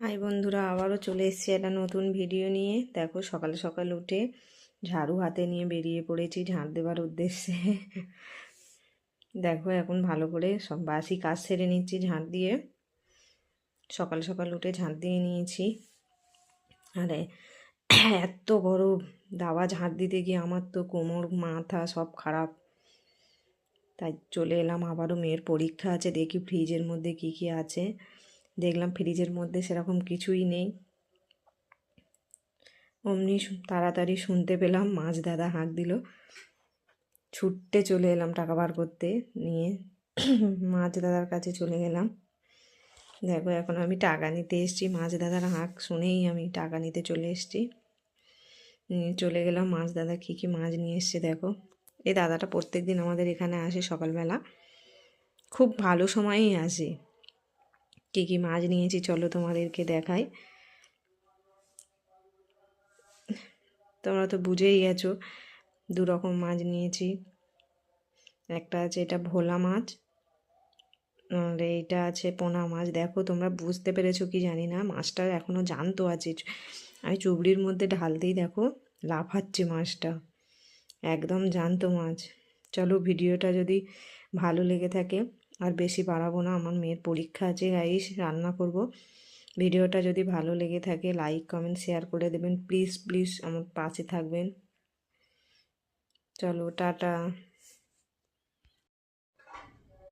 High বন্ধুরা, আবারও চলে এসেছি একটা নতুন ভিডিও নিয়ে। দেখো, সকাল সকাল উঠে ঝাড়ু হাতে নিয়ে বেরিয়ে পড়েছি ঝাঁট দেবার উদ্দেশ্যে। দেখো, এখন ভালো করে সব বাসি কাজ সেরে নিচ্ছি ঝাঁট দিয়ে। সকাল সকাল উঠে ঝাঁট দিয়ে নিয়েছি। আরে এত বড় দাবা ঝাঁট দিতে গিয়ে আমার তো কোমর মাথা সব খারাপ। তাই চলে এলাম, আবারও মেয়ের পরীক্ষা আছে, দেখি ফ্রিজের মধ্যে কি কি আছে। দেখলাম ফ্রিজের মধ্যে সেরকম কিছুই নেই। অমনি তাড়াতাড়ি শুনতে পেলাম মাছ দাদা হাঁক দিল, ছুটতে চলে এলাম টাকা বার করতে নিয়ে। মাছ দাদার কাছে চলে গেলাম। দেখো, এখন আমি টাকা নিতে এসেছি, মাছ দাদার হাঁক শুনেই আমি টাকা নিতে চলে এসেছি। চলে গেলাম, মাছ দাদা কী কী মাছ নিয়ে এসছে দেখো। এই দাদাটা প্রত্যেক দিন আমাদের এখানে আসে সকালবেলা, খুব ভালো সময়েই আসে। কী কী মাছ নিয়েছি চলো তোমাদেরকে দেখাই। তোমরা তো বুঝেই গেছো, দু রকম মাছ নিয়েছি। একটা আছে এটা ভোলা মাছ, আর এইটা আছে পোনা মাছ। দেখো, তোমরা বুঝতে পেরেছো কি জানি না, মাছটা এখনও জ্যান্ত আছে। আমি চুবড়ির মধ্যে ঢালতেই দেখো লাফাচ্ছে মাছটা, একদম জ্যান্ত মাছ। চলো, ভিডিওটা যদি ভালো লেগে থাকে, আর বেশি বাড়াবো না, আমার মেয়ের পরীক্ষা আছে গাইস, রান্না করব। ভিডিওটা যদি ভালো লেগে থাকে লাইক কমেন্ট শেয়ার করে দেবেন প্লিজ প্লিজ, আমার পাশে থাকবেন। চলো, টাটা।